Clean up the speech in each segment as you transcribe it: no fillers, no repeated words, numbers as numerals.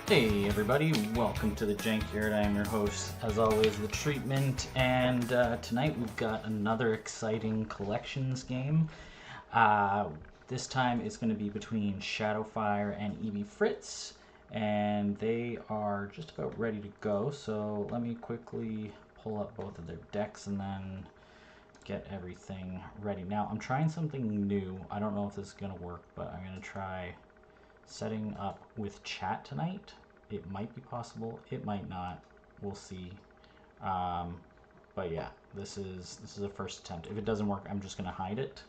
Hey everybody, welcome to the Jankyard. I am your host, as always, The Treatment, and tonight we've got another exciting collections game. This time it's going to be between Shadowfire and ebfritz, and they are just about ready to go, so let me quickly pull up both of their decks and then get everything ready. Now, I'm trying something new. I don't know if this is going to work, but I'm going to try setting up with chat tonight. It might be possible, it might not, we'll see. But yeah, this is a first attempt. If it doesn't work, I'm just gonna hide it.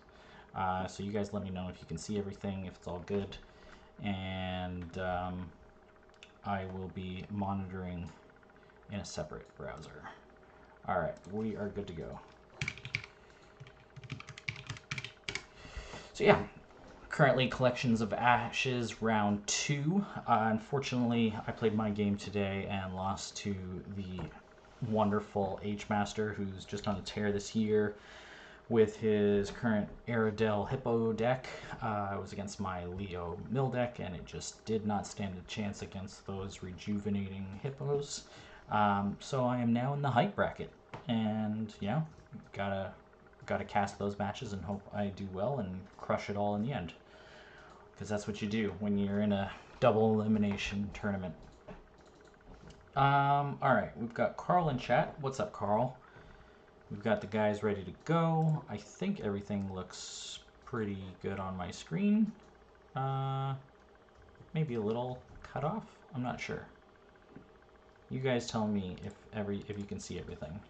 So you guys let me know if you can see everything, if it's all good, and I will be monitoring in a separate browser. Alright, we are good to go. So yeah, currently Collections of Ashes round 2. Unfortunately, I played my game today and lost to the wonderful H-Master, who's just on a tear this year with his current Aerodel Hippo deck. I was against my Leo Mill deck, and it just did not stand a chance against those rejuvenating hippos. So I am now in the hype bracket, and you know, gotta cast those matches and hope I do well and crush it all in the end, because that's what you do when you're in a double elimination tournament. Alright, we've got Carl in chat. What's up, Carl? We've got the guys ready to go. I think everything looks pretty good on my screen. Maybe a little cut off. I'm not sure. You guys tell me if you can see everything.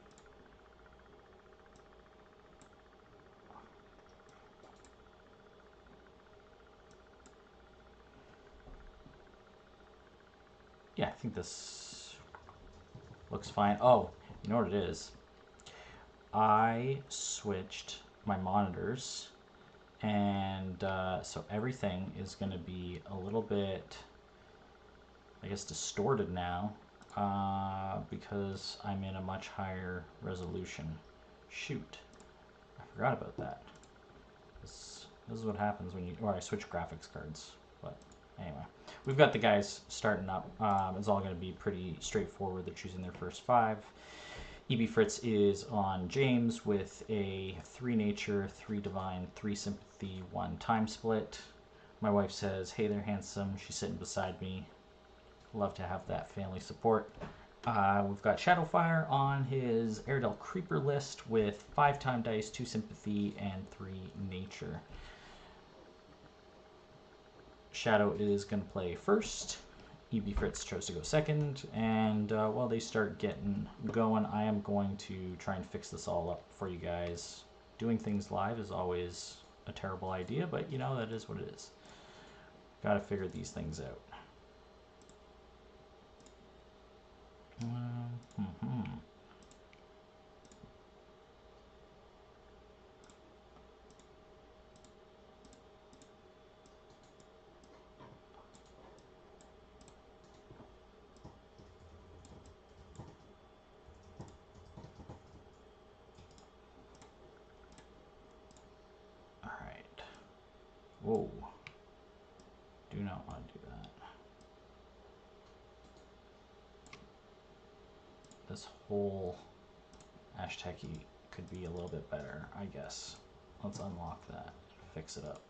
Yeah, I think this looks fine. Oh, you know what it is? I switched my monitors, and so everything is going to be a little bit, I guess, distorted now because I'm in a much higher resolution. Shoot, I forgot about that. This is what happens when I switch graphics cards. But anyway, we've got the guys starting up. It's all going to be pretty straightforward. They're choosing their first 5. ebfritz is on James with a 3 nature, 3 divine, 3 sympathy, 1 time split. My wife says, "Hey there, handsome." She's sitting beside me. Love to have that family support. We've got Shadowfire on his Aerodel Creeper list with 5 time dice, 2 sympathy, and 3 nature. Shadow is going to play first. ebfritz chose to go second, and while they start getting going, I am going to try and fix this all up for you guys. Doing things live is always a terrible idea, but you know, that is what it is. Gotta figure these things out. Alright. Whoa. Do not want to do that. This whole hashtag could be a little bit better, I guess. Let's unlock that, fix it up.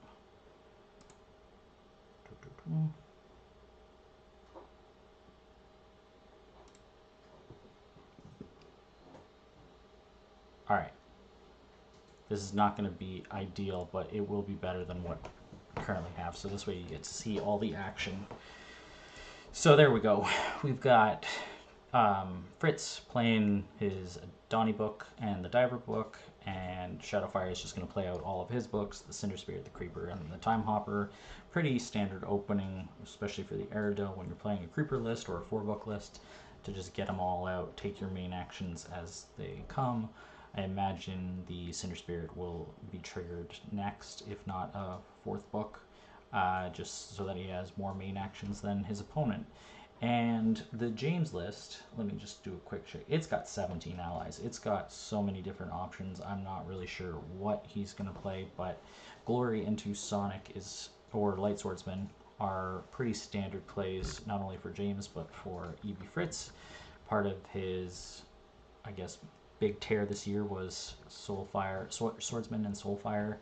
Alright. This is not going to be ideal, but it will be better than what I currently have. So this way you get to see all the action. So there we go. We've got Fritz playing his Donnie book and the Diver book, and Shadowfire is just going to play out all of his books, the Cinder Spirit, the Creeper, and the Time Hopper. Pretty standard opening, especially for the Aerodel when you're playing a Creeper list or a 4-book list, to just get them all out, take your main actions as they come. I imagine the Cinder Spirit will be triggered next, if not a 4th book, just so that he has more main actions than his opponent. And the James list, let me just do a quick check. It's got 17 allies. It's got so many different options. I'm not really sure what he's going to play, but Glory into Sonic is, or Light Swordsman, are pretty standard plays, not only for James, but for ebfritz. Part of his, I guess, big tear this year was Swordsman and Soulfire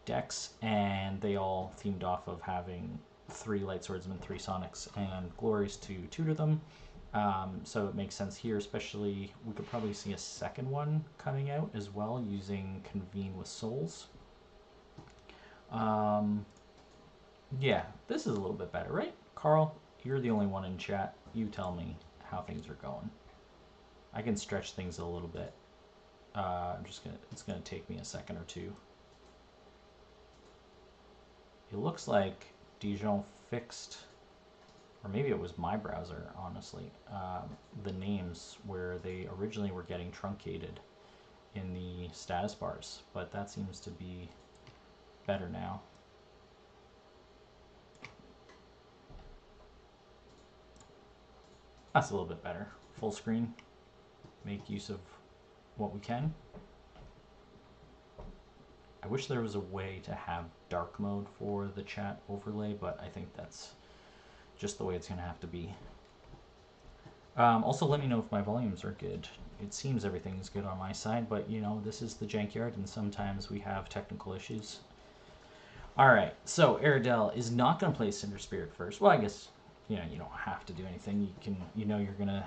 decks, and they all themed off of having 3 Light Swordsmen, 3 Sonics, and Glories to tutor them. So it makes sense here, especially we could probably see a second one coming out as well using Convene with Souls. Yeah, this is a little bit better, right? Carl, you're the only one in chat. You tell me how things are going. I can stretch things a little bit. It's gonna take me a second or two. It looks like Dijon fixed, or maybe it was my browser, honestly, the names where they originally were getting truncated in the status bars, but that seems to be better now. That's a little bit better. Full screen. Make use of what we can. I wish there was a way to have dark mode for the chat overlay, but I think that's just the way it's going to have to be. Also, let me know if my volumes are good. It seems everything's good on my side, but you know, this is the Jankyard, and sometimes we have technical issues. Alright, so Aradel is not going to play Cinder Spirit first. Well, I guess, you know, you don't have to do anything. You can, you know, you're going to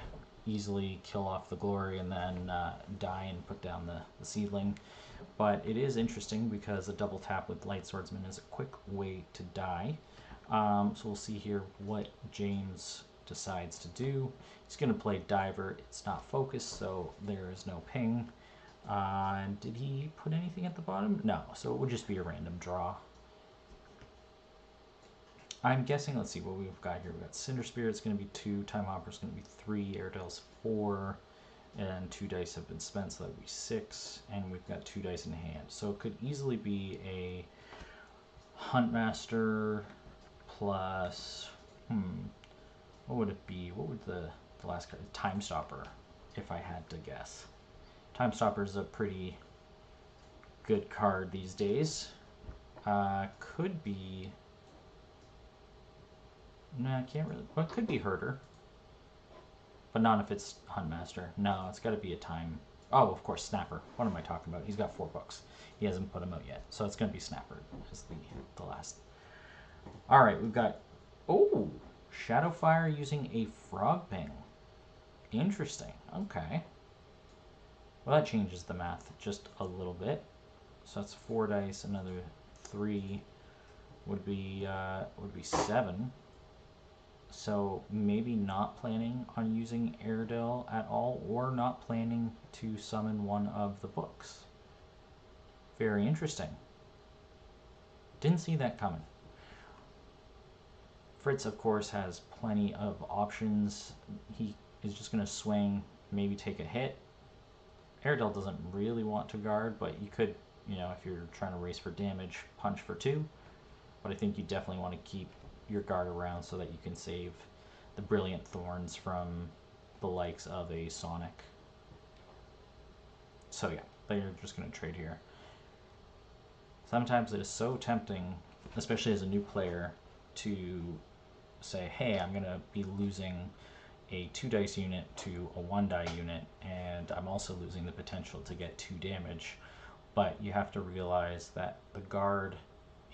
easily kill off the Glory and then die and put down the Seedling. But it is interesting because a double tap with Light Swordsman is a quick way to die. So we'll see here what James decides to do. He's going to play Diver. It's not focused, so there is no ping. Did he put anything at the bottom? No, so it would just be a random draw. I'm guessing, let's see what we've got here. We've got Cinder Spirit's going to be 2, Time Hopper's going to be 3, Airdel's 4, and 2 dice have been spent, so that would be 6, and we've got 2 dice in hand. So it could easily be a Huntmaster plus, what would it be? What would the last card? Time Stopper, if I had to guess. Time Stopper is a pretty good card these days. Could be, no, I can't really, well, it could be Herder. But not if it's Huntmaster. No, it's got to be a time. Oh, of course, Snapper. What am I talking about? He's got 4 books. He hasn't put them out yet. So it's going to be Snapper as the last. All right, we've got, oh, Shadowfire using a Frog Ping. Interesting. Okay. Well, that changes the math just a little bit. So that's 4 dice. Another 3 would be 7. So maybe not planning on using Aradel at all, or not planning to summon one of the books. Very interesting. Didn't see that coming. Fritz, of course, has plenty of options. He is just going to swing, maybe take a hit. Aradel doesn't really want to guard, but you could, you know, if you're trying to race for damage, punch for 2. But I think you definitely want to keep your guard around so that you can save the Brilliant Thorns from the likes of a Sonic. So yeah, they're just going to trade here. Sometimes it is so tempting, especially as a new player, to say, hey, I'm going to be losing a 2 dice unit to a 1 die unit, and I'm also losing the potential to get 2 damage. But you have to realize that the guard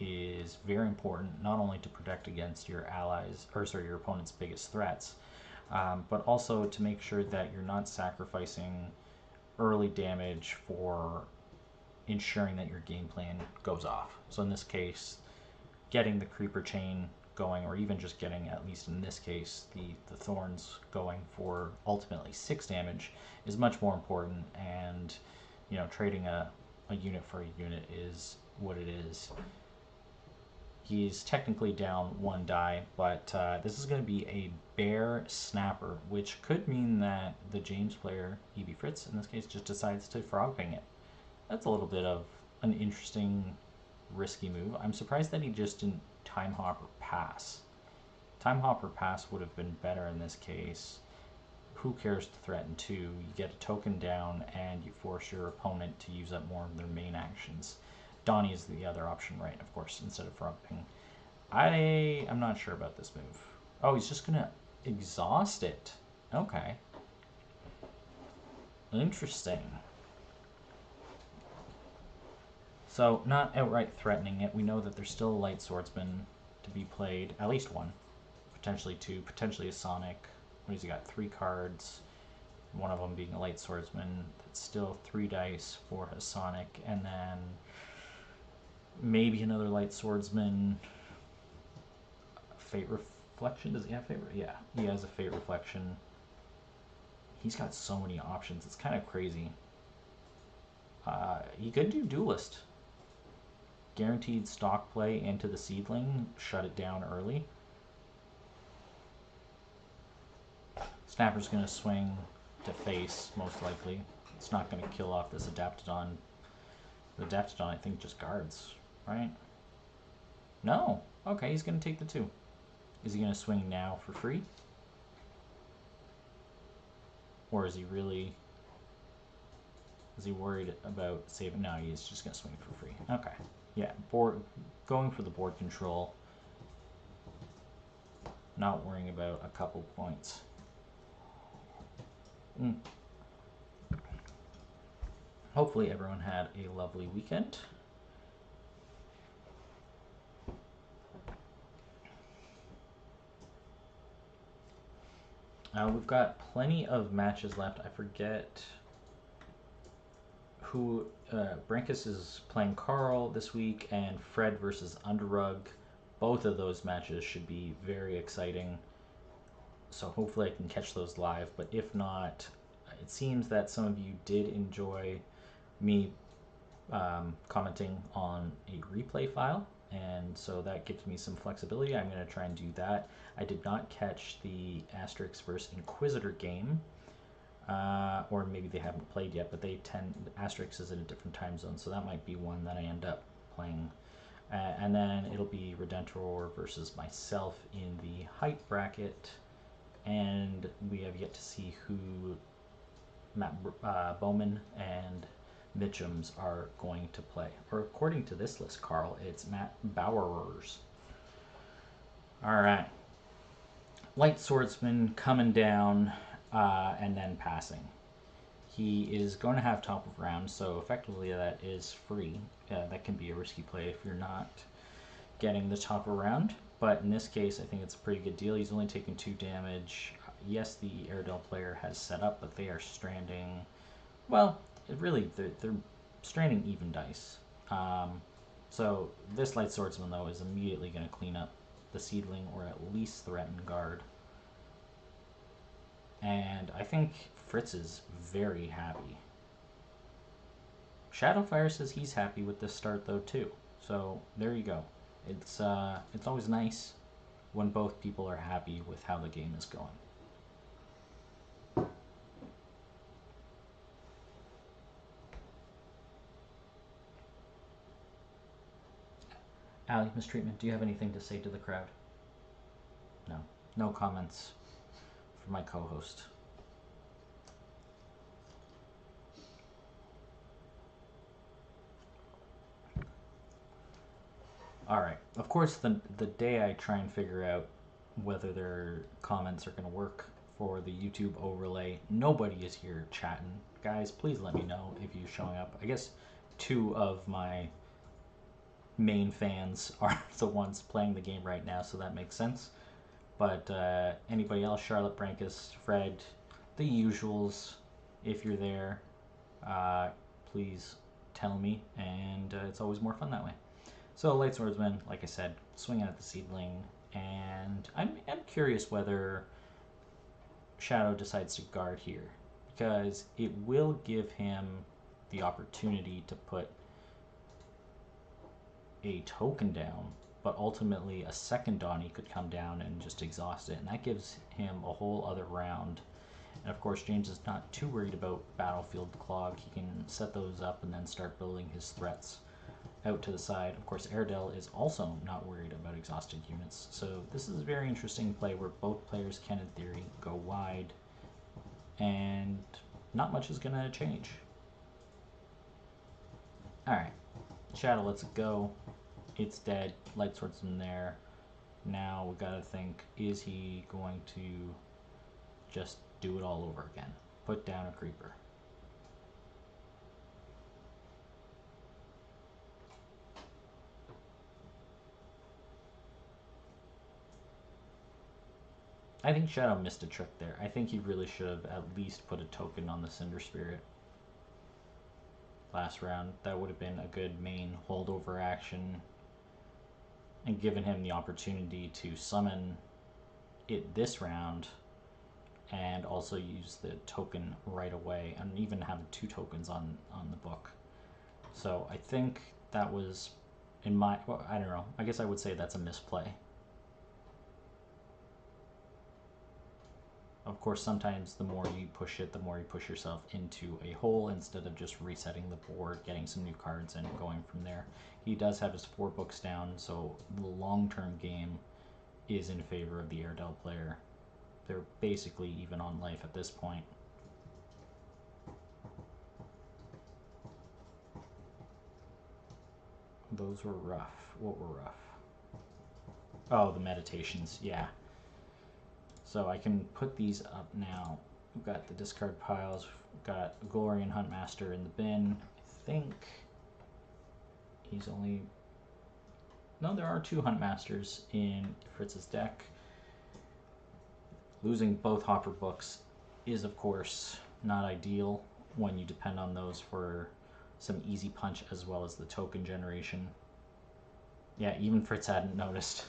is very important, not only to protect against your allies, or sorry, your opponent's biggest threats, but also to make sure that you're not sacrificing early damage for ensuring that your game plan goes off. So in this case, getting the creeper chain going, or even just getting, at least in this case, the thorns going for ultimately 6 damage is much more important, and you know, trading a unit for a unit is what it is. He's technically down 1 die, but this is going to be a Bear Snapper, which could mean that the James player, ebfritz in this case, just decides to Frog Ping it. That's a little bit of an interesting, risky move. I'm surprised that he just didn't Time Hopper Pass. Time Hopper Pass would have been better in this case. Who cares to threaten 2? You get a token down, and you force your opponent to use up more of their main actions. Donnie is the other option, right, of course, instead of Frog Ping. I'm not sure about this move. Oh, he's just gonna exhaust it. Okay. Interesting. So, not outright threatening it. We know that there's still a light swordsman to be played. At least one. Potentially two. Potentially a Sonic. What has he got? 3 cards. One of them being a light swordsman. That's still 3 dice for a Sonic. And then maybe another light swordsman. Fate Reflection? Does he have Fate? Yeah, he has a Fate Reflection. He's got so many options. It's kind of crazy. He could do Duelist. Guaranteed stock play into the Seedling. Shut it down early. Snapper's going to swing to face, most likely. It's not going to kill off this Adaptodon. The Adaptodon, I think, just guards, right? No. Okay, he's going to take the 2. Is he going to swing now for free? Or is he really... Is he worried about saving? No, he's just going to swing for free. Okay. Yeah, going for the board control. Not worrying about a couple points. Hopefully everyone had a lovely weekend. We've got plenty of matches left. I forget who... Brankus is playing Carl this week, and Fred versus Underrug. Both of those matches should be very exciting. So hopefully I can catch those live. But if not, it seems that some of you did enjoy me commenting on a replay file. And so that gives me some flexibility. I'm going to try and do that. I did not catch the Asterix versus Inquisitor game. Or maybe they haven't played yet, but Asterix is in a different time zone, so that might be one that I end up playing. And then it'll be Redentor versus myself in the height bracket, and we have yet to see who Matt Bowman and Mitchums are going to play. Or according to this list, Carl, it's Matt Bauerers. Alright. Light Swordsman coming down, and then passing. He is going to have top of round, so effectively that is free. That can be a risky play if you're not getting the top of round, but in this case I think it's a pretty good deal. He's only taking 2 damage. Yes, the Airedale player has set up, but they are stranding. Well, they're stranding even dice. So this Light Swordsman, though, is immediately going to clean up the Seedling, or at least threaten guard. And I think Fritz is very happy. Shadowfire says he's happy with this start, though, too. So there you go. It's always nice when both people are happy with how the game is going. Allie, Mistreatment, do you have anything to say to the crowd? No. No comments for my co-host. Alright. Of course, the day I try and figure out whether their comments are going to work for the YouTube overlay, nobody is here chatting. Guys, please let me know if you're showing up. I guess 2 of my main fans are the ones playing the game right now, so that makes sense. But anybody else, Charlotte, Brankus, Fred, the usuals, if you're there, please tell me, and it's always more fun that way. So Light Swordsman, like I said, swinging at the Seedling, and I'm curious whether Shadow decides to guard here, because it will give him the opportunity to put a token down, but ultimately a second Donnie could come down and just exhaust it, and that gives him a whole other round. And of course, James is not too worried about Battlefield Clog. He can set those up and then start building his threats out to the side. Of course, Airedale is also not worried about exhausted units. So this is a very interesting play where both players can, in theory, go wide, and not much is going to change. Alright, Shadow lets it go. It's dead. Light Swordsman there. Now we gotta think, is he going to just do it all over again? Put down a creeper. I think Shadow missed a trick there. I think he really should have at least put a token on the Cinder Spirit last round. That would have been a good main holdover action and given him the opportunity to summon it this round and also use the token right away and even have 2 tokens on the book. So I think that was, in my, well, I don't know, I guess I would say that's a misplay. Of course, sometimes the more you push it, the more you push yourself into a hole instead of just resetting the board, getting some new cards, and going from there. He does have his 4 books down, so the long-term game is in favor of the Airedale player. They're basically even on life at this point. Those were rough. What were rough? Oh, the meditations, yeah. So I can put these up now. We've got the discard piles. We've got Glory and Huntmaster in the bin. I think he's only... No, there are 2 Huntmasters in Fritz's deck. Losing both Hopper books is, of course, not ideal when you depend on those for some easy punch as well as the token generation. Yeah, even Fritz hadn't noticed.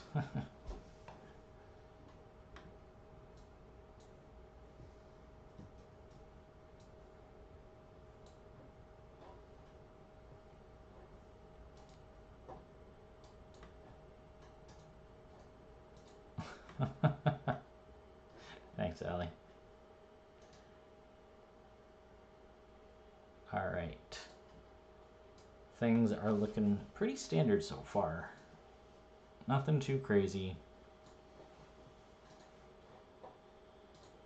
Thanks, Allie. All right. Things are looking pretty standard so far. Nothing too crazy.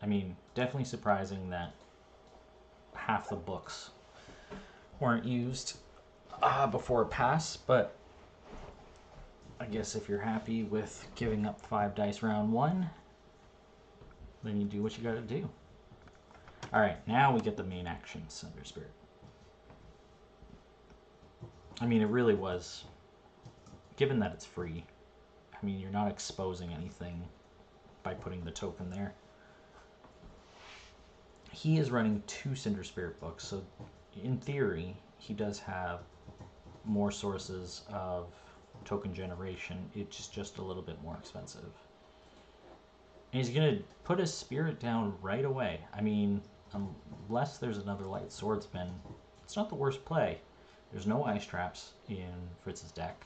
I mean, definitely surprising that half the books weren't used before a pass, but I guess if you're happy with giving up 5 dice round 1, then you do what you gotta do. Alright, now we get the main action, Cinder Spirit. I mean, it really was, given that it's free, I mean, you're not exposing anything by putting the token there. He is running 2 Cinder Spirit books, so in theory, he does have more sources of token generation. It's just a little bit more expensive. And he's going to put his spirit down right away. I mean, unless there's another Light Swordsman, it's not the worst play. There's no ice traps in Fritz's deck.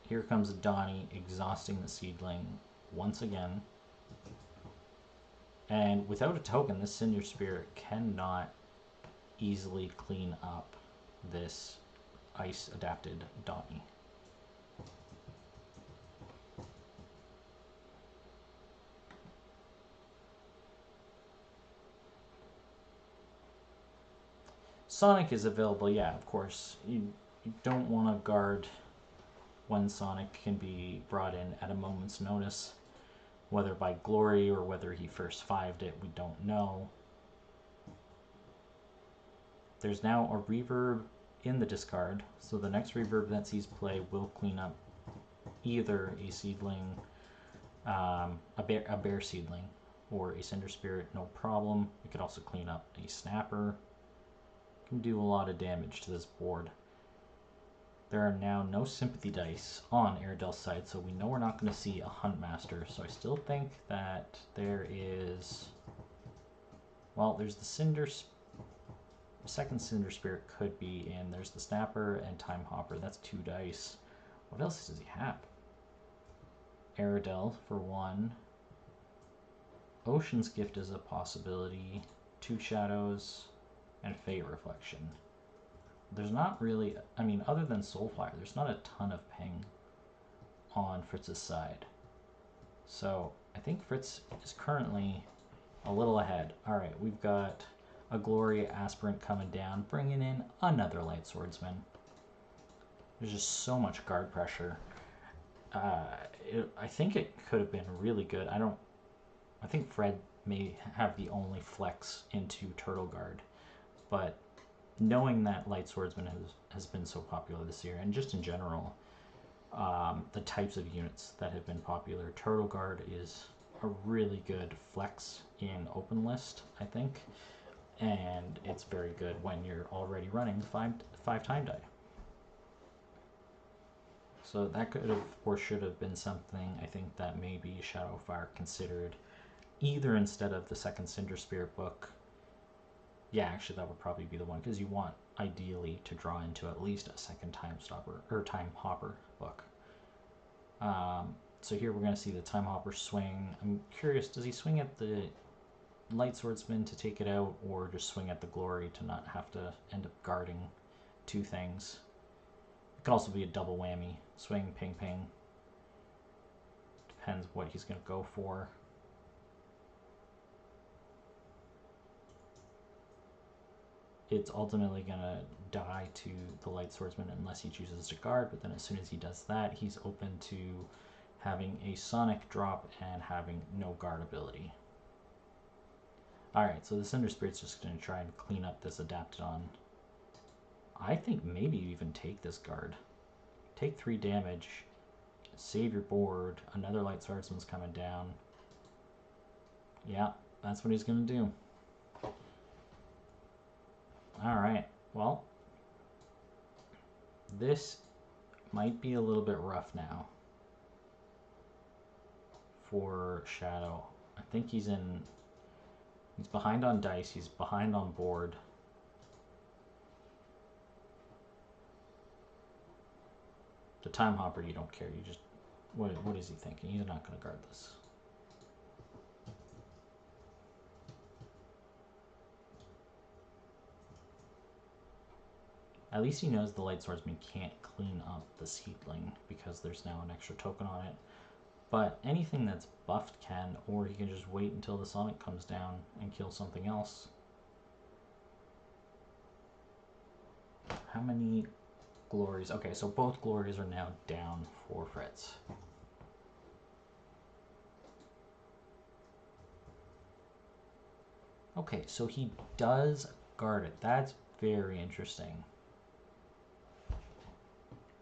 Here comes Donnie exhausting the Seedling once again. And without a token, this Cinder Spirit cannot easily clean up this ice-adapted Donnie. Sonic is available, yeah, of course. You don't want to guard when Sonic can be brought in at a moment's notice. Whether by Glory or whether he first 5'd it, we don't know. There's now a reverb in the discard, so the next reverb that sees play will clean up either a seedling, a bear seedling, or a Cinder Spirit, no problem. It could also clean up a Snapper. Can do a lot of damage to this board. There are now no sympathy dice on Airedale's side, so we know we're not going to see a Huntmaster. So I still think that there is... Well, there's the second Cinder Spirit could be in. There's the Snapper and Time Hopper. That's 2 dice. What else does he have? Airedale for 1. Ocean's Gift is a possibility. 2 Shadows. And Fate Reflection. There's not really, I mean, other than Soulfire, there's not a ton of ping on Fritz's side. So I think Fritz is currently a little ahead. All right, we've got a Glory Aspirant coming down, bringing in another Light Swordsman. There's just so much guard pressure. I think it could have been really good. I think Fred may have the only flex into Turtle Guard, but knowing that Light Swordsman has been so popular this year, and just in general, the types of units that have been popular, Turtle Guard is a really good flex in open list, I think, and it's very good when you're already running five time die. So that could have or should have been something I think that maybe Shadowfire considered, either instead of the second Cinder Spirit book. Yeah, actually that would probably be the one, because you want ideally to draw into at least a second Time Stopper or Time Hopper book. So here we're going to see the Time Hopper swing. I'm curious, does he swing at the Light Swordsman to take it out, or just swing at the Glory to not have to end up guarding two things? It could also be a double whammy. Swing, ping, ping. Depends what he's going to go for. It's ultimately going to die to the Light Swordsman unless he chooses to guard, but then as soon as he does that, he's open to having a Sonic drop and having no guard ability. Alright, so the Cinder Spirit's just going to try and clean up this Adaptodon. I think maybe you even take this guard. Take 3 damage, save your board, another Light Swordsman's coming down. Yeah, that's what he's going to do. Alright, well, this might be a little bit rough now for Shadow. I think he's behind on dice, he's behind on board. The Time Hopper, you don't care. You just, what is he thinking? He's not going to guard this. At least he knows the Light Swordsman can't clean up the Seedling because there's now an extra token on it. But anything that's buffed can, or he can just wait until the Sonic comes down and kill something else. How many glories? Okay, so both glories are now down for Fritz. Okay, so he does guard it. That's very interesting.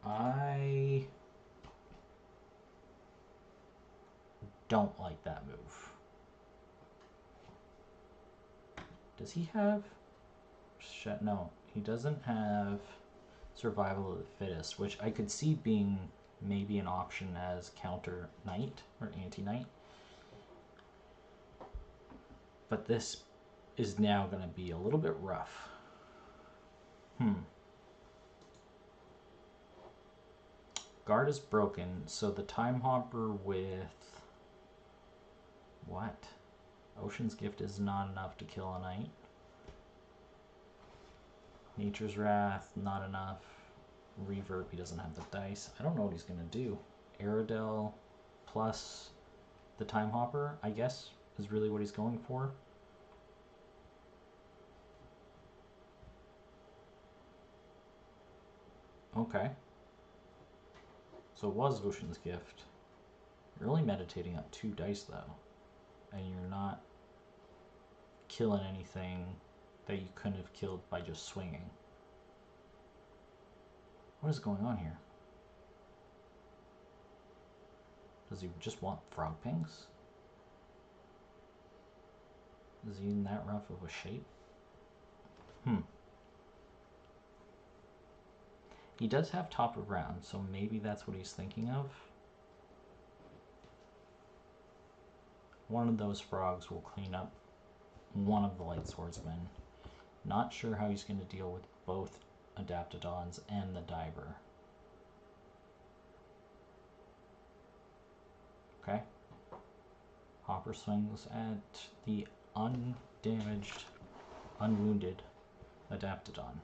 I don't like that move. Does he have... No, he doesn't have Survival of the Fittest, which I could see being maybe an option as counter Knight or anti-Knight. But this is now going to be a little bit rough. Guard is broken, so the Time Hopper with... what? Ocean's Gift is not enough to kill a Knight. Nature's Wrath, not enough. Reverb, he doesn't have the dice. I don't know what he's going to do. Aerodel plus the Time Hopper, I guess, is really what he's going for. Okay. So it was Ocean's Gift. You're only meditating on 2 dice, though. And you're not killing anything that you couldn't have killed by just swinging. What is going on here? Does he just want frog pings? Is he in that rough of a shape? He does have top of round, so maybe that's what he's thinking of. One of those frogs will clean up one of the Light Swordsmen. Not sure how he's going to deal with both Adaptodons and the Diver. Okay. Hopper swings at the undamaged, unwounded Adaptodon.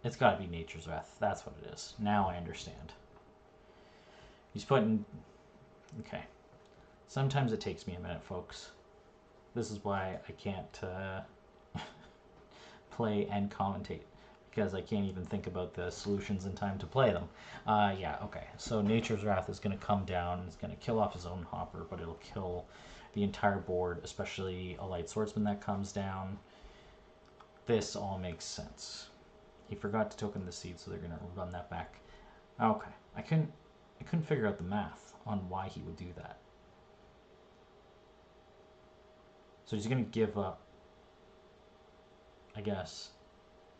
It's got to be Nature's Wrath. That's what it is. Now I understand. He's putting... okay. Sometimes it takes me a minute, folks. This is why I can't play and commentate. because I can't even think about the solutions in time to play them. Yeah, okay. So Nature's Wrath is going to come down. It's going to kill off his own hopper, but it'll kill the entire board, especially a Light Swordsman that comes down. This all makes sense. He forgot to token the seed, so they're going to run that back. Okay. I couldn't figure out the math on why he would do that. So he's going to give up, I guess.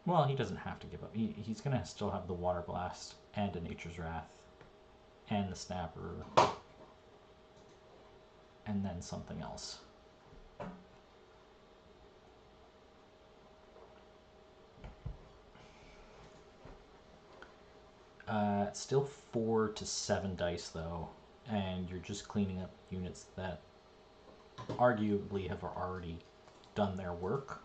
Well, he doesn't have to give up. He's going to still have the Water Blast and a Nature's Wrath and the Snapper and then something else. Still 4 to 7 dice though, and you're just cleaning up units that arguably have already done their work.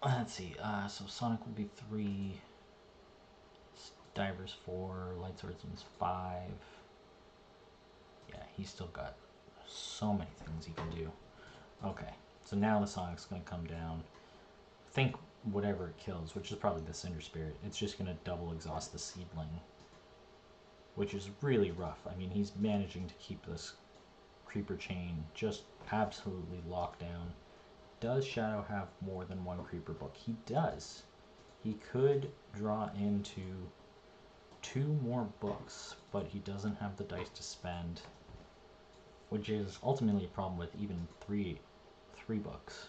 Let's see, so Sonic will be 3, Diver's 4, Light Swordsman's 5. Yeah, he's still got so many things he can do. Okay, so now the Sonic's going to come down. I think whatever it kills, which is probably the Cinder Spirit, it's just going to double exhaust the Seedling, which is really rough. I mean, he's managing to keep this creeper chain just absolutely locked down. Does Shadow have more than one creeper book? He does. He could draw into 2 more books, but he doesn't have the dice to spend, which is ultimately a problem with even three books.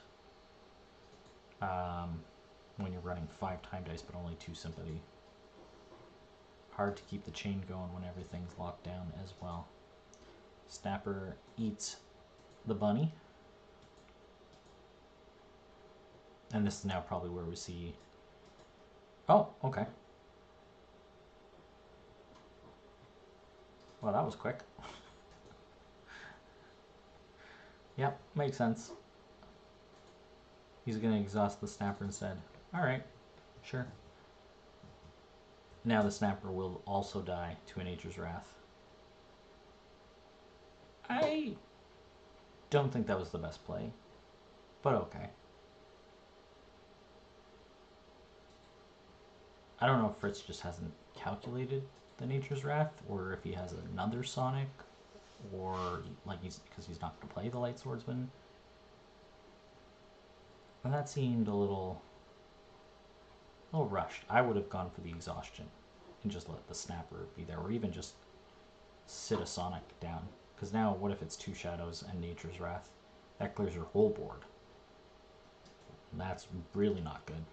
When you're running 5 time dice but only 2 sympathy. Hard to keep the chain going when everything's locked down as well. Snapper eats the bunny. And this is now probably where we see... Oh, okay. Well, that was quick. Yep, makes sense. He's going to exhaust the Snapper instead. Alright, sure. Now the Snapper will also die to a Nature's Wrath. I don't think that was the best play, but okay. I don't know if Fritz just hasn't calculated the Nature's Wrath, or if he has another Sonic, or like because he's not going to play the Light Swordsman. And that seemed a little rushed. I would have gone for the exhaustion and just let the Snapper be there, or even just sit a Sonic down. Because now, what if it's 2 Shadows and Nature's Wrath? That clears your whole board. And that's really not good.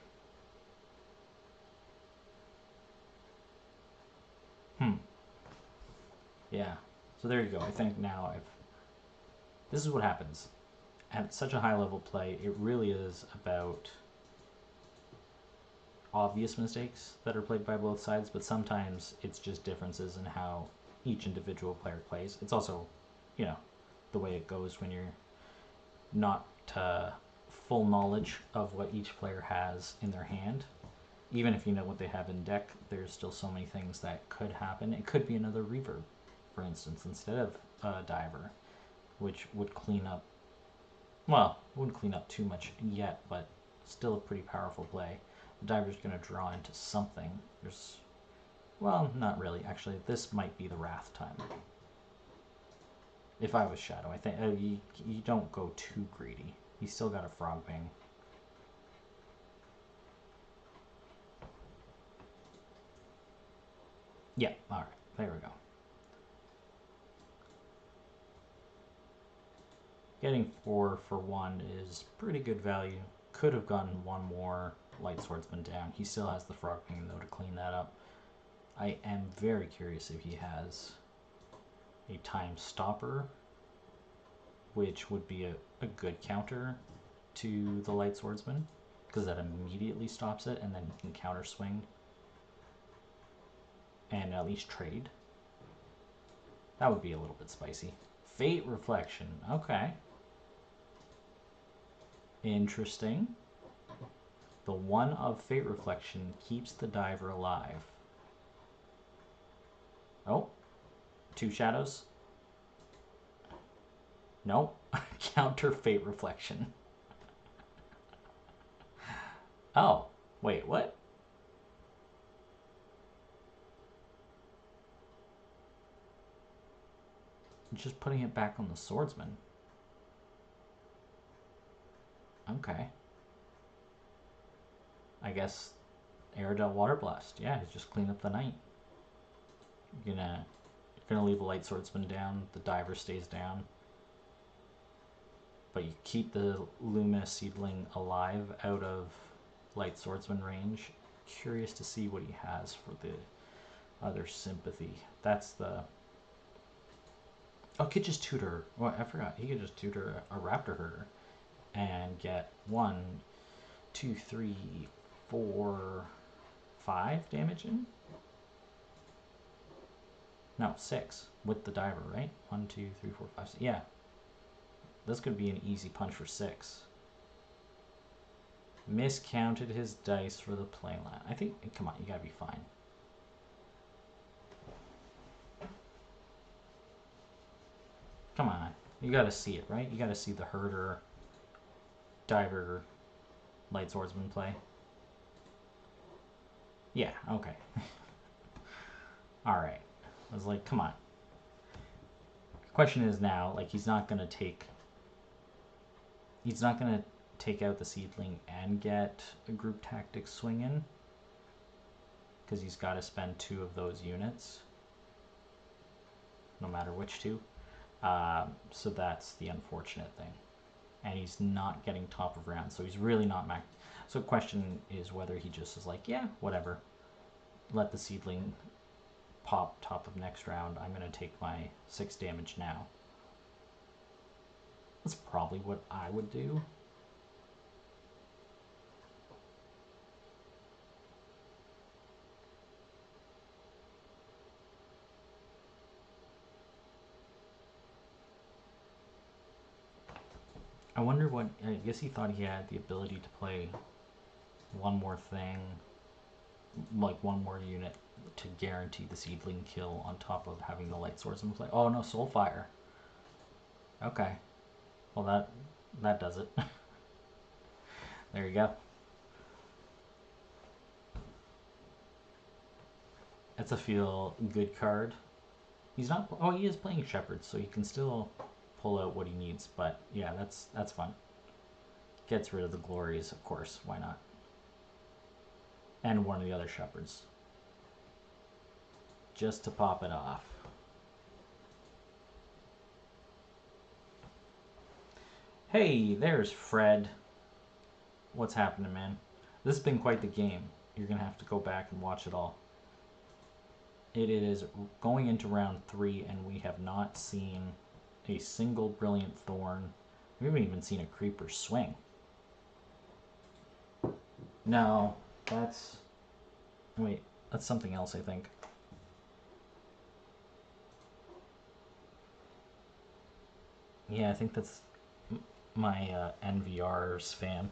Yeah. So there you go. I think now this is what happens. At such a high level play, it really is about obvious mistakes that are played by both sides, but sometimes it's just differences in how each individual player plays. It's also, you know, the way it goes when you're not full knowledge of what each player has in their hand. Even if you know what they have in deck, there's still so many things that could happen. It could be another Reverb, for instance, instead of Diver, which would clean up, well, wouldn't clean up too much yet, but still a pretty powerful play. The Diver's going to draw into something. There's, well, not really. Actually, this might be the Wrath time. If I was Shadow, I think you don't go too greedy. He's still got a Frog Bang. Yeah, alright, there we go. Getting 4 for 1 is pretty good value. Could have gotten 1 more Light Swordsman down. He still has the Frog Bang though to clean that up. I am very curious if he has a Time Stopper, which would be a good counter to the Light Swordsman, because that immediately stops it, and then you can counter swing and at least trade. That would be a little bit spicy. Fate Reflection, okay. Interesting. The one of Fate Reflection keeps the diver alive. Oh, 2 shadows. No, counter Fate Reflection. Oh, wait, what? Just putting it back on the swordsman. Okay. I guess Aerodel Water Blast. Yeah, he's just clean up the night. You're gonna leave the light swordsman down. The diver stays down. But you keep the Luminous Seedling alive out of light swordsman range. Curious to see what he has for the other sympathy. That's the... Oh, could just tutor. Well, I forgot. He could just tutor a raptor herder and get 1, 2, 3, 4, 5 damage in. No, 6 with the diver, right? 1, 2, 3, 4, 5, 6. Yeah, this could be an easy punch for 6. Miscounted his dice for the playland. I think. Come on, you gotta be fine. Come on, you gotta see it, right? You gotta see the herder, diver, light swordsman play. Yeah, okay. Alright. I was like, come on. The question is now, like, he's not gonna take out the seedling and get a group tactics swing in. Because he's got to spend 2 of those units. No matter which 2. So that's the unfortunate thing. And he's not getting top of round, so he's really not max. So the question is whether he just is like, yeah, whatever. Let the seedling pop top of next round. I'm going to take my 6 damage now. That's probably what I would do. I wonder what... I guess he thought he had the ability to play one more thing, like one more unit to guarantee the seedling kill on top of having the light swordsman play. Oh no, Soulfire. Okay. Well, that does it. There you go. That's a feel good card. He's not... Oh, he is playing Shepherd, so he can still pull out what he needs. But yeah, that's fun. Gets rid of the glories, of course. Why not? And one of the other Shepherds. Just to pop it off. Hey, there's Fred. What's happening, man? This has been quite the game. You're going to have to go back and watch it all. It is going into round 3, and we have not seen a single Brilliant Thorn. We haven't even seen a Creeper swing. No, that's... Wait, that's something else, I think. Yeah, I think that's my NVR's fan.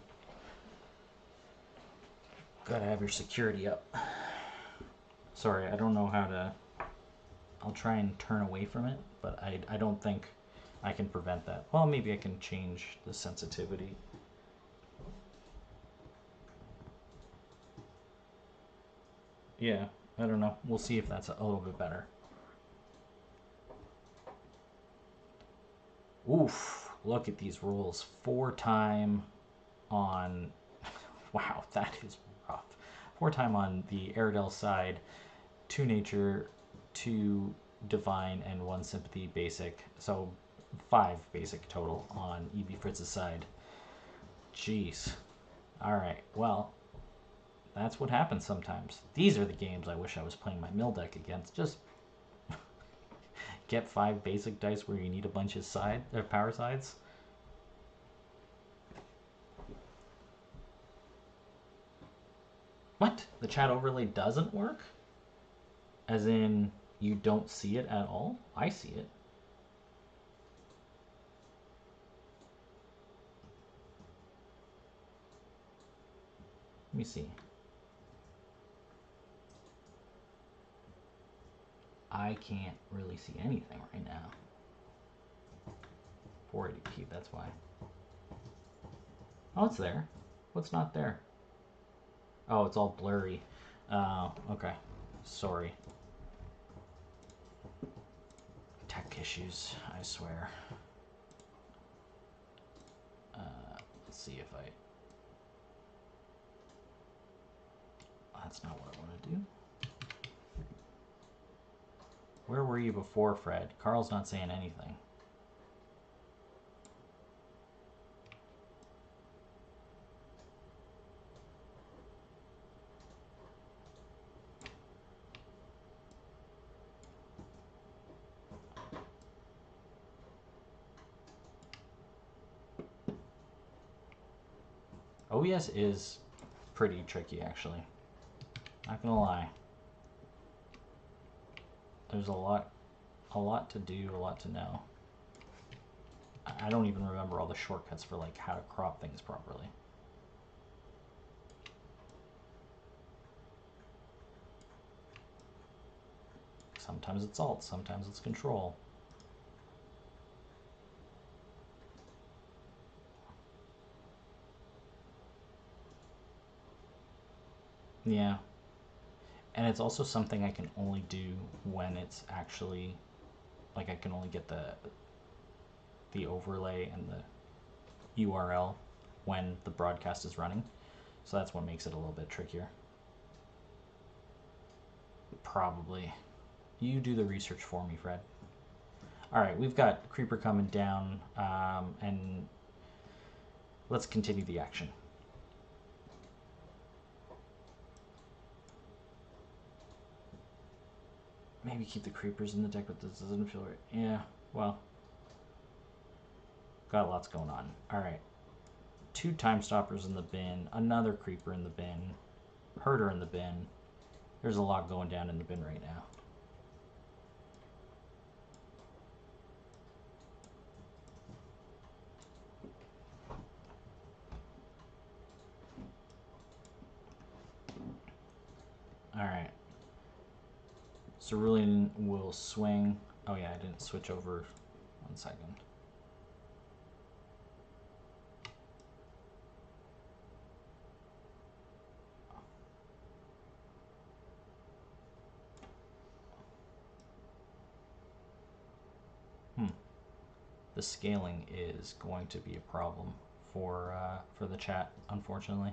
Gotta have your security up. Sorry, I don't know how to... I'll try and turn away from it, but I don't think I can prevent that. Well, maybe I can change the sensitivity. Yeah, I don't know. We'll see if that's a little bit better. Oof, look at these rolls. 4-time on... Wow, that is rough. 4-time on the Aerodel side, 2 nature, 2 divine, and 1 sympathy basic. So 5 basic total on ebfritz's side. Jeez. Alright, well, that's what happens sometimes. These are the games I wish I was playing my mill deck against. Just get 5 basic dice where you need a bunch of power sides. What? The chat overlay doesn't work? As in, you don't see it at all? I see it. me see. I can't really see anything right now. 480p, that's why. Oh, it's there. What's not there? Oh, it's all blurry. Okay. Sorry. Tech issues, I swear. Let's see if I... That's not what I want to do. Where were you before, Fred? Carl's not saying anything. OBS is pretty tricky, actually. Not gonna lie. There's a lot to do, a lot to know. I don't even remember all the shortcuts for like how to crop things properly. Sometimes it's Alt, sometimes it's Control. Yeah. And it's also something I can only do when it's actually, like, I can only get the overlay and the URL when the broadcast is running. So that's what makes it a little bit trickier. Probably. You do the research for me, Fred. All right, we've got Creeper coming down, and let's continue the action. Maybe keep the creepers in the deck, but this doesn't feel right. Yeah, well, got lots going on. All right, 2 time stoppers in the bin, another creeper in the bin, herder in the bin. There's a lot going down in the bin right now. All right. Cerulean will swing. Oh yeah, I didn't switch over. 1 second. The scaling is going to be a problem for the chat, unfortunately.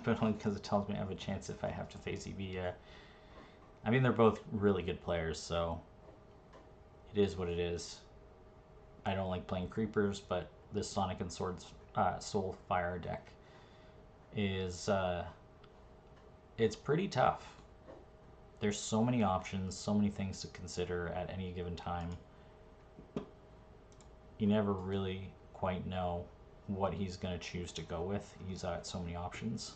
But only because it tells me I have a chance if I have to face EV. I mean, they're both really good players, so it is what it is. I don't like playing creepers, but this Sonic and Swords Soulfire deck is it's pretty tough. There's so many options, so many things to consider at any given time. You never really quite know what he's going to choose to go with. He's got so many options.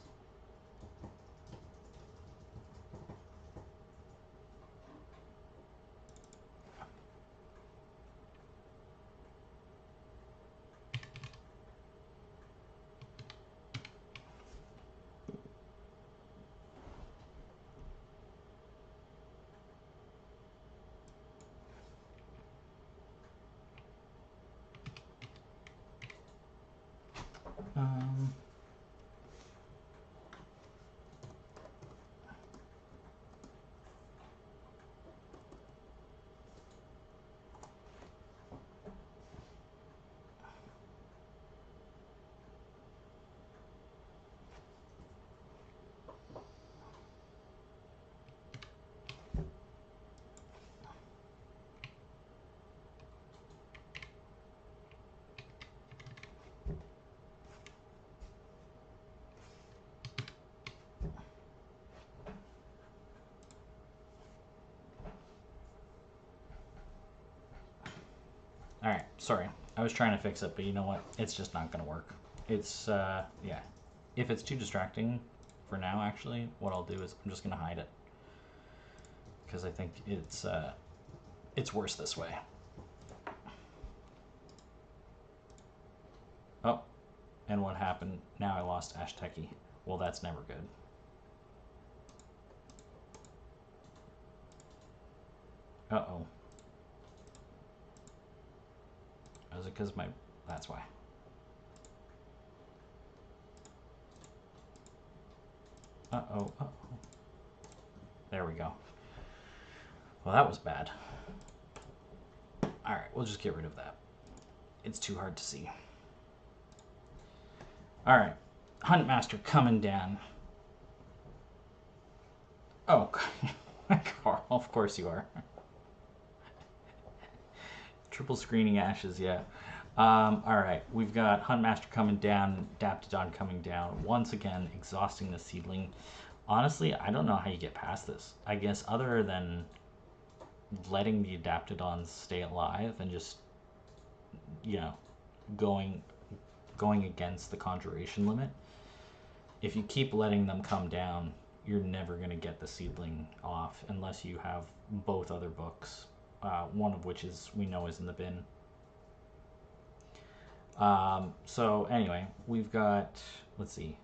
All right, sorry. I was trying to fix it, but you know what? It's just not going to work. It's, yeah. If it's too distracting for now, actually, what I'll do is I'm just going to hide it. Because I think it's worse this way. Oh, and what happened? Now I lost Ashteki. Well, that's never good. Uh-oh. Is it because my... That's why. Uh-oh, uh-oh. There we go. Well, that was bad. Alright, we'll just get rid of that. It's too hard to see. Alright. Huntmaster coming down. Oh, Carl, of course you are. Triple screening ashes, yeah. Alright, we've got Huntmaster coming down, Daptodon coming down. Once again, exhausting the seedling. Honestly, I don't know how you get past this. I guess other than letting the Adaptodons stay alive and just, you know, going against the conjuration limit. If you keep letting them come down, you're never going to get the seedling off unless you have both other books, one of which we know is in the bin. So anyway, we've got, let's see,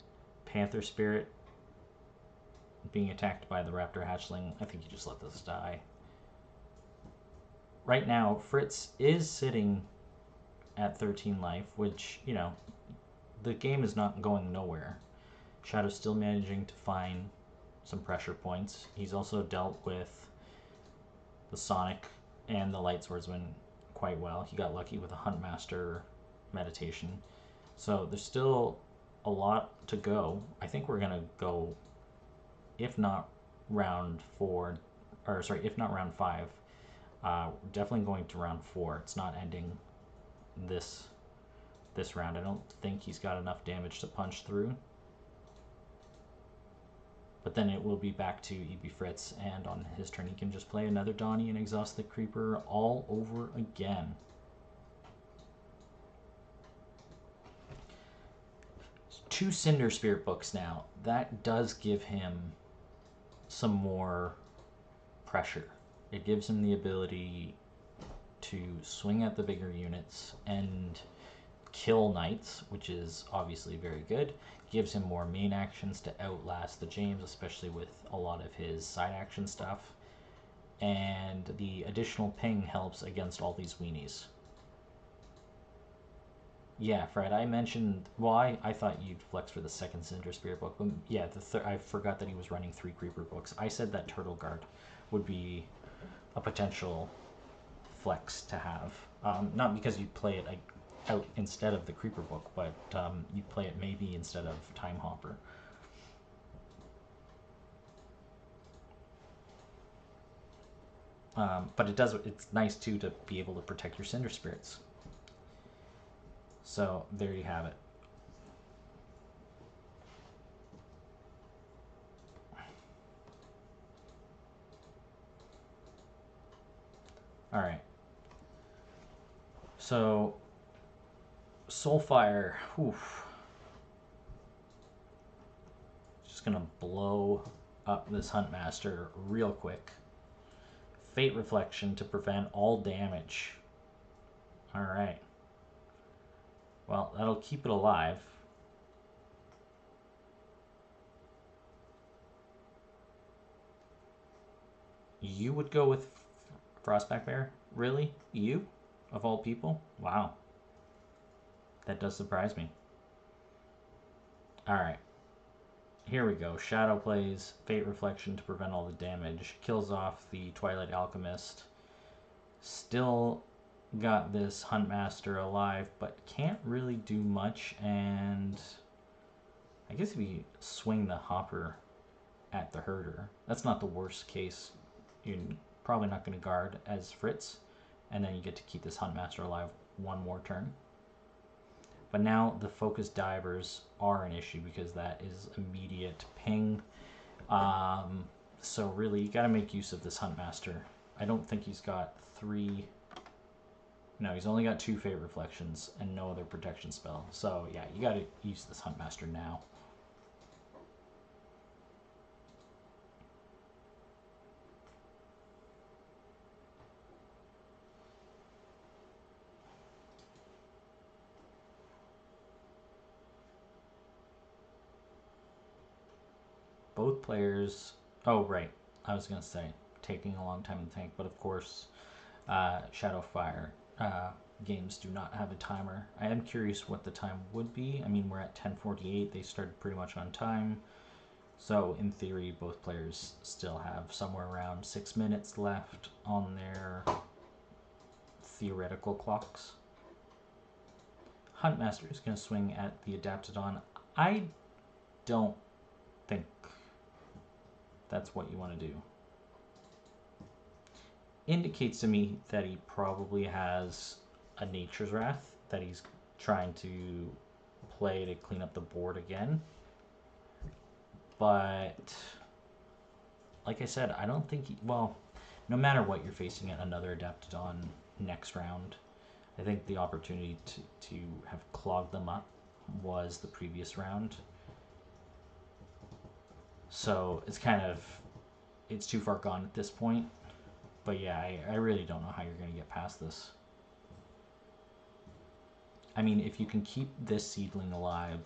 Panther Spirit being attacked by the Raptor Hatchling. I think you just let this die. Right now, Fritz is sitting at 13 life, which, you know, the game is not going nowhere. Shadow's still managing to find some pressure points. He's also dealt with the Sonic and the Light Swordsman quite well. He got lucky with a Huntmaster meditation. So there's still a lot to go. I think we're going to go, if not round 4, or sorry, if not round 5, definitely going to round 4. It's not ending this round. I don't think he's got enough damage to punch through. But then it will be back to ebfritz, and on his turn he can just play another Donnie and exhaust the Creeper all over again. Two Cinder Spirit books now. That does give him some more pressure. It gives him the ability to swing at the bigger units and kill knights, which is obviously very good. Gives him more main actions to outlast the James, especially with a lot of his side action stuff. And the additional ping helps against all these weenies. Yeah, Fred, I mentioned... Well, I thought you'd flex for the second Cinder Spirit book. But yeah, I forgot that he was running 3 Creeper books. I said that Turtle Guard would be a potential flex to have. Not because you'd play it out instead of the Creeper book, but you'd play it maybe instead of Time Hopper. But it's nice too to be able to protect your Cinder Spirits. So there you have it. All right. So Soulfire, oof. Just gonna blow up this Huntmaster real quick. Fate Reflection to prevent all damage. All right. Well, that'll keep it alive. You would go with Frostback Bear? Really? You? Of all people? Wow. That does surprise me. Alright. Here we go. Shadow plays Fate Reflection to prevent all the damage. Kills off the Twilight Alchemist. Still got this Huntmaster alive, but can't really do much. And I guess if you swing the Hopper at the Herder, that's not the worst case. You're probably not going to guard as Fritz, and then you get to keep this Huntmaster alive one more turn. But now the focused divers are an issue because that is immediate ping. So really, you got to make use of this Huntmaster. I don't think he's got 3 No, he's only got 2 Fate Reflections and no other protection spell. So yeah, you gotta use this Huntmaster now. Both players... Oh, right. I was gonna say, taking a long time to tank, but of course, Shadowfire games do not have a timer. I am curious what the time would be. I mean, we're at 10:48. They started pretty much on time. So, in theory, both players still have somewhere around 6 minutes left on their theoretical clocks. Huntmaster is going to swing at the Adaptodon. I don't think that's what you want to do. Indicates to me that he probably has a Nature's Wrath that he's trying to play to clean up the board again. But, like I said, I don't think... well, no matter what, you're facing another Adaptodon next round. I think the opportunity to have clogged them up was the previous round. So, it's kind of... it's too far gone at this point. But yeah, I really don't know how you're going to get past this. I mean, if you can keep this seedling alive,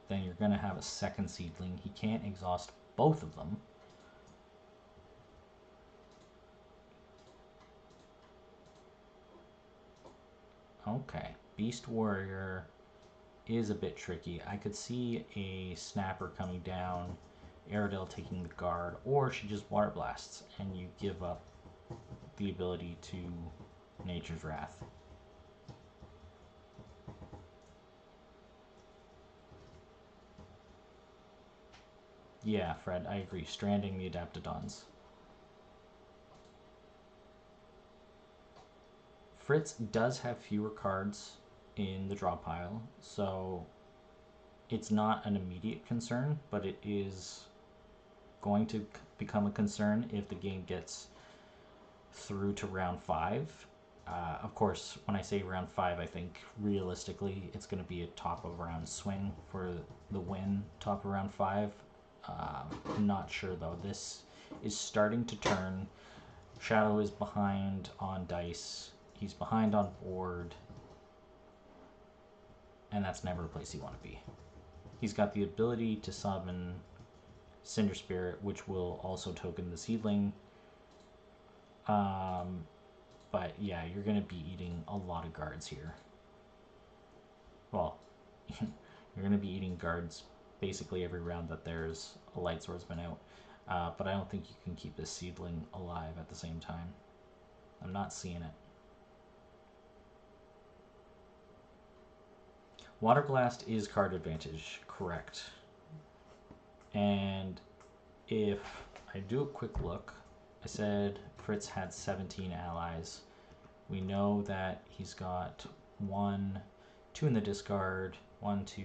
then you're going to have a second seedling. He can't exhaust both of them. Okay, Beast Warrior is a bit tricky. I could see a Snapper coming down, Aerodale taking the guard, or she just Water Blasts, and you give up the ability to Nature's Wrath. Yeah, Fred, I agree. Stranding the Adaptodons. Fritz does have fewer cards in the draw pile, so it's not an immediate concern, but it is going to become a concern if the game gets through to round 5. Of course, when I say round 5, I think realistically it's going to be a top of round swing for the win, top of round 5. I'm not sure though. This is starting to turn. Shadow is behind on dice. He's behind on board. And that's never a place you want to be. He's got the ability to summon Cinder Spirit, which will also token the Seedling. But yeah, you're going to be eating a lot of guards here. Well, you're going to be eating guards basically every round that there's a Light Swordsman out. But I don't think you can keep this Seedling alive at the same time. I'm not seeing it. Water Blast is card advantage, correct. And if I do a quick look, I said Fritz had 17 allies. We know that he's got 1, 2 in the discard, 1, 2,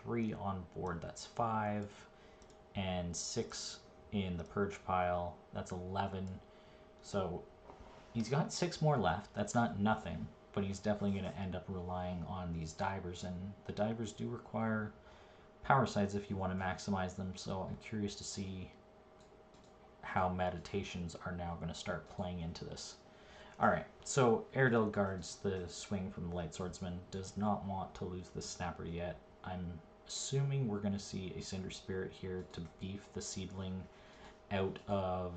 3 on board, that's 5, and 6 in the purge pile, that's 11. So he's got 6 more left. That's not nothing, but he's definitely going to end up relying on these divers, and the divers do require power sides if you want to maximize them, so I'm curious to see how meditations are now going to start playing into this. Alright, so Aerodale guards the swing from the Light Swordsman, does not want to lose the Snapper yet. I'm assuming we're going to see a Cinder Spirit here to beef the Seedling out of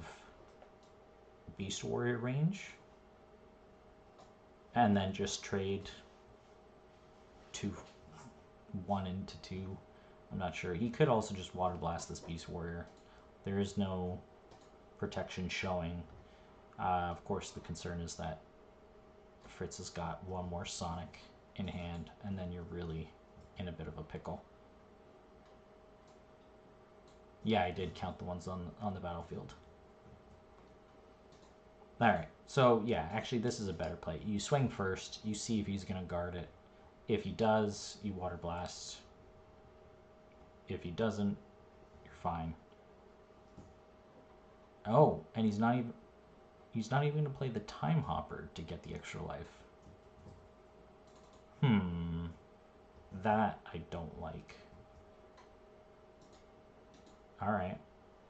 Beast Warrior range. And then just trade 1 into 2. I'm not sure. He could also just Water Blast this Beast Warrior. There is no protection showing. Of course, the concern is that Fritz has got 1 more Sonic in hand, and then you're really in a bit of a pickle. Yeah, I did count the ones on the battlefield. Alright, so yeah, actually this is a better play. You swing first, you see if he's going to guard it. If he does, you Water Blast. If he doesn't, you're fine. Oh, and he's not even going to play the Time Hopper to get the extra life. That I don't like. Alright.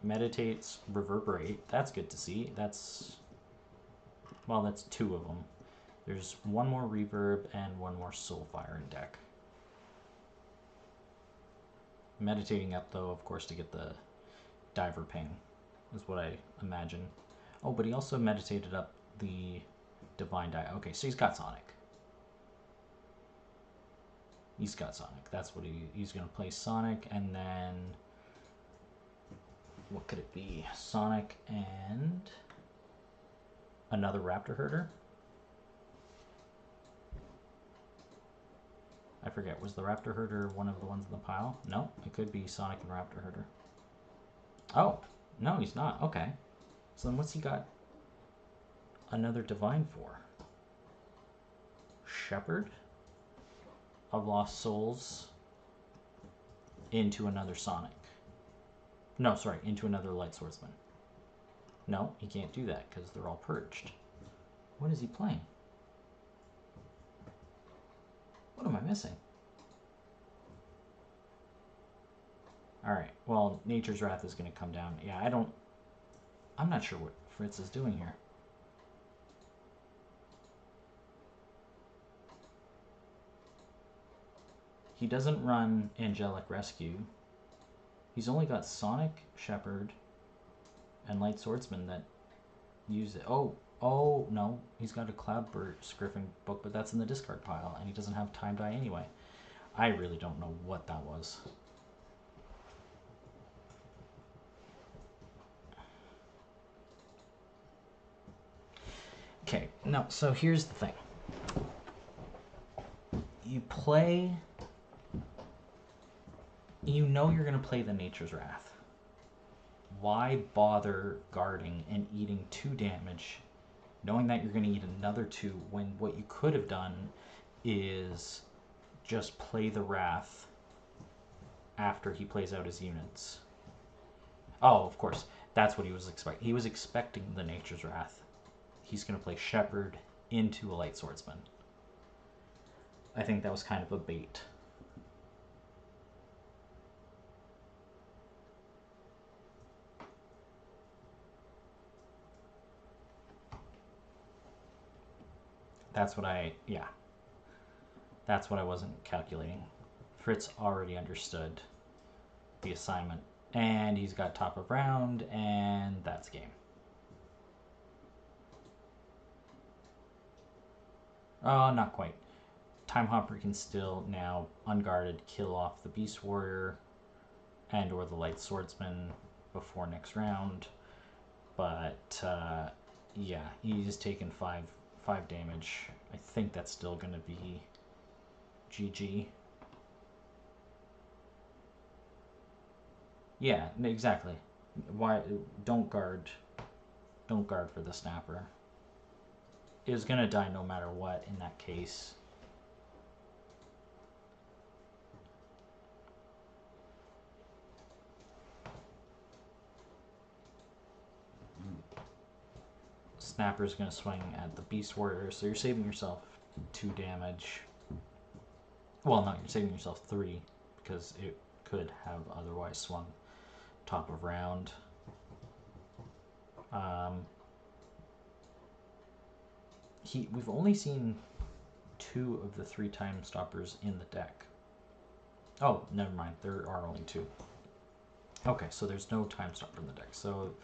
Meditates, reverberate. That's good to see. That's... Well, that's 2 of them. There's 1 more reverb and 1 more soulfire in deck. Meditating up, though, of course, to get the diver ping, is what I imagine. Oh, but he also meditated up the divine die. Okay, so he's got Sonic. He's got Sonic. That's what he's going to play Sonic, and then... What could it be? Sonic and... Another Raptor Herder? I forget, was the Raptor Herder one of the ones in the pile? No, it could be Sonic and Raptor Herder. Oh, no, he's not. Okay. So then what's he got another Divine for? Shepherd of Lost Souls into another Sonic. No, sorry, into another Light Swordsman. No, he can't do that because they're all purged. What is he playing? What am I missing? Alright, well, Nature's Wrath is going to come down. Yeah, I'm not sure what Fritz is doing here. He doesn't run Angelic Rescue. He's only got Sonic, Shepherd, and Light Swordsman that use it. Oh, no. He's got a Cloudburst Griffin book, but that's in the discard pile, and he doesn't have Time Die anyway. I really don't know what that was. Okay, no, so here's the thing. You play... You know you're going to play the Nature's Wrath. Why bother guarding and eating 2 damage, knowing that you're going to eat another 2, when what you could have done is just play the Wrath after he plays out his units. Oh, of course, that's what he was expecting. He was expecting the Nature's Wrath. He's going to play Shepherd into a Light Swordsman. I think that was kind of a bait. That's what That's what I wasn't calculating. Fritz already understood the assignment. And he's got top of round, and that's game. Oh, not quite. Time Hopper can still now, unguarded, kill off the Beast Warrior and or the Light Swordsman before next round. But, yeah, he's taken 5 damage. I think that's still going to be GG. Yeah, exactly. Why don't guard for the snapper. It was going to die no matter what in that case. Snapper's going to swing at the Beast Warrior, so you're saving yourself 2 damage. Well, no, you're saving yourself 3, because it could have otherwise swung top of round. We've only seen 2 of the 3 time stoppers in the deck. Oh, never mind. There are only 2. Okay, so there's no time stopper in the deck. So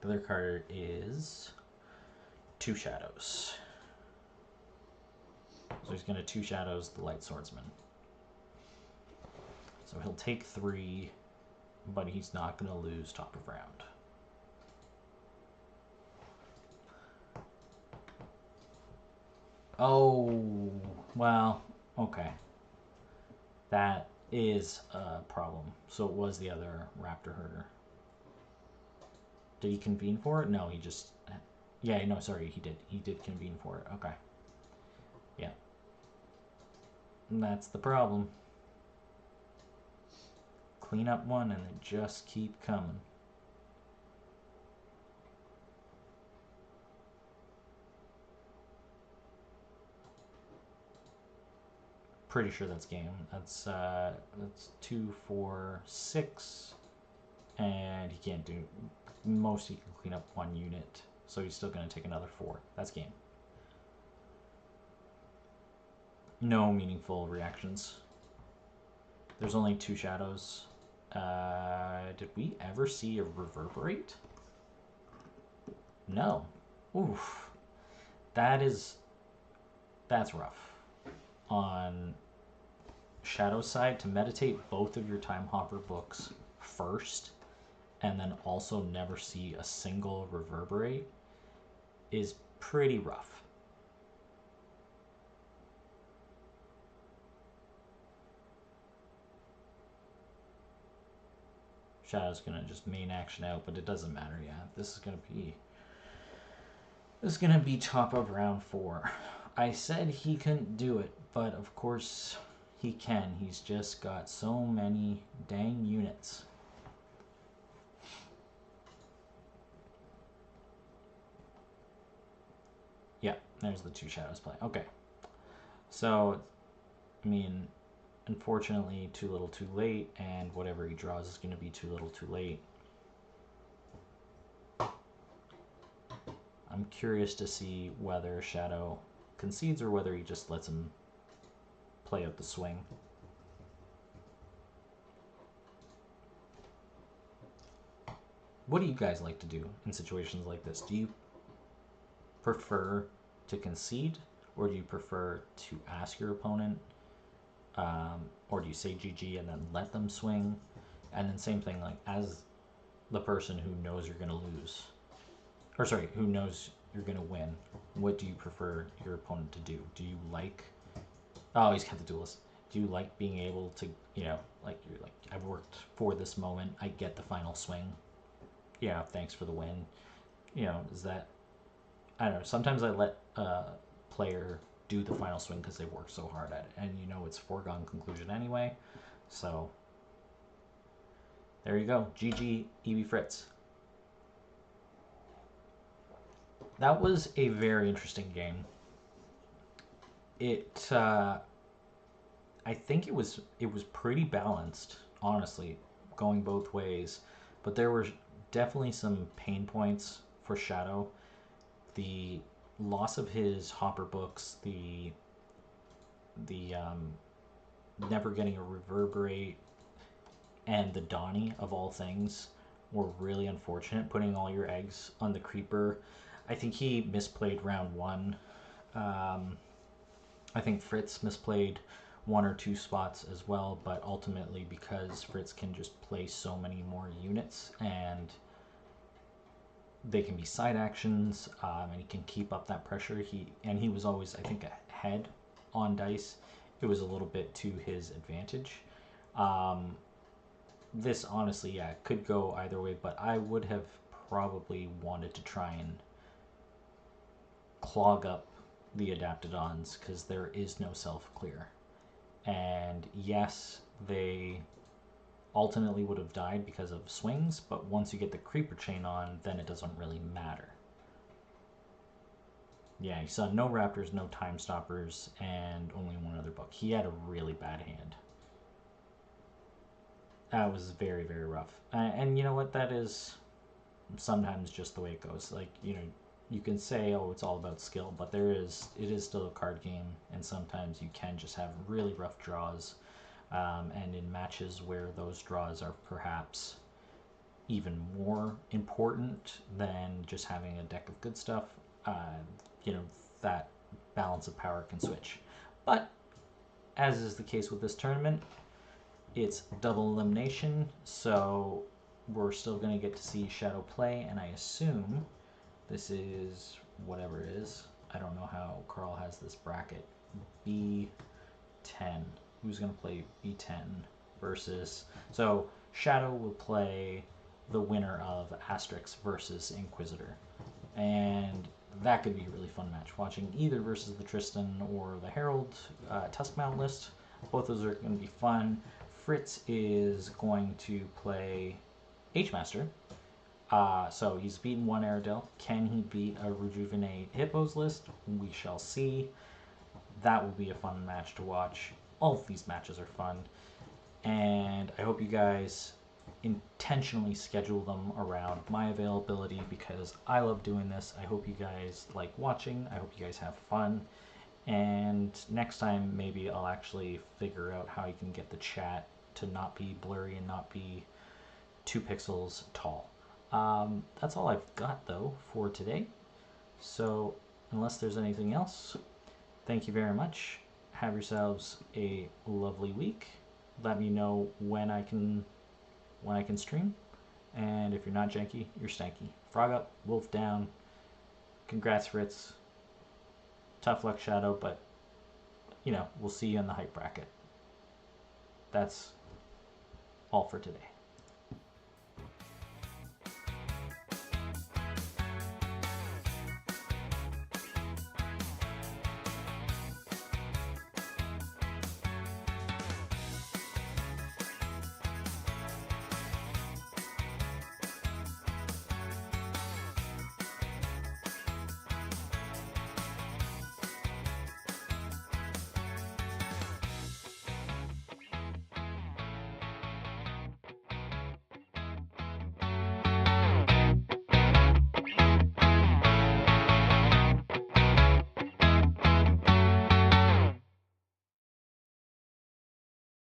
the other card is 2 Shadows. So he's going to 2 Shadows the Light Swordsman. So he'll take 3, but he's not going to lose top of round. Oh, well, okay. That is a problem. So it was the other Raptor Herder. Did he convene for it? No, he just... Yeah, no, sorry, he did. He did convene for it. Okay. Yeah. And that's the problem. Clean up one and they just keep coming. pretty sure that's game. That's 2, 4, 6, and he can't do most. He can clean up 1 unit, so he's still going to take another 4. That's game. No meaningful reactions. There's only 2 shadows. Did we ever see a reverberate? No. Oof. That's rough. On Shadow's side, to meditate both of your Time Hopper books first, and then also never see a single reverberate is pretty rough. Shadow's gonna just main action out, but it doesn't matter. Yeah, this is gonna be top of round 4. I said he couldn't do it, but of course he can. He's just got so many dang units. Yeah, there's the 2 shadows play. Okay. So, I mean, unfortunately, too little too late, and whatever he draws is going to be too little too late. I'm curious to see whether Shadow concedes or whether he just lets him play out the swing. What do you guys like to do in situations like this? Do you prefer to concede, or do you prefer to ask your opponent, or do you say GG and then let them swing? And then same thing, like, as the person who knows you're going to lose, or sorry, who knows you're going to win, what do you prefer your opponent to do? Do you like, oh, he's got the duelist. Do you like being able to, you know, like, you're like, I've worked for this moment, I get the final swing, yeah, thanks for the win. You know, is that, I don't know, sometimes I let a player do the final swing because they worked so hard at it, and you know it's foregone conclusion anyway. So there you go. GG, ebfritz. That was a very interesting game. I think it was pretty balanced, honestly, going both ways, but there were definitely some pain points for Shadow. The loss of his Hopper books, the never getting a reverberate, and the Donnie of all things were really unfortunate. Putting all your eggs on the creeper. I think he misplayed round 1. I think Fritz misplayed 1 or 2 spots as well, but ultimately because Fritz can just play so many more units and they can be side actions, and he can keep up that pressure. He was always, I think, ahead on dice. It was a little bit to his advantage. This honestly, yeah, could go either way, but I would have probably wanted to try and clog up the Adaptodons because there is no self-clear. And yes, they ultimately would have died because of swings, but once you get the creeper chain on, then it doesn't really matter. Yeah, he saw no raptors, no time stoppers, and only 1 other book. He had a really bad hand. That was very, very rough. And you know what? That is sometimes just the way it goes. Like, you know, you can say, oh, it's all about skill, but it is still a card game, and sometimes you can just have really rough draws. And in matches where those draws are perhaps even more important than just having a deck of good stuff, you know, that balance of power can switch. But as is the case with this tournament, it's double elimination, so we're still going to get to see Shadow play, and I assume this is whatever it is. I don't know how Carl has this bracket. B10. Who's going to play B10 versus... So Shadow will play the winner of Asterix versus Inquisitor. And that could be a really fun match. Watching either versus the Tristan or the Herald Tuskmount list. Both those are going to be fun. Fritz is going to play H-Master. So he's beaten 1 Aerodel. Can he beat a Rejuvenate Hippos list? We shall see. That will be a fun match to watch. all of these matches are fun, and I hope you guys intentionally schedule them around my availability because I love doing this. I hope you guys like watching. I hope you guys have fun. And next time, maybe I'll actually figure out how you can get the chat to not be blurry and not be 2 pixels tall. That's all I've got, though, for today. So, unless there's anything else, thank you very much. Have yourselves a lovely week. Let me know when I can stream. And if you're not janky, you're stanky. Frog up, wolf down. Congrats, Fritz. Tough luck, Shadow, but, we'll see you in the hype bracket. That's all for today.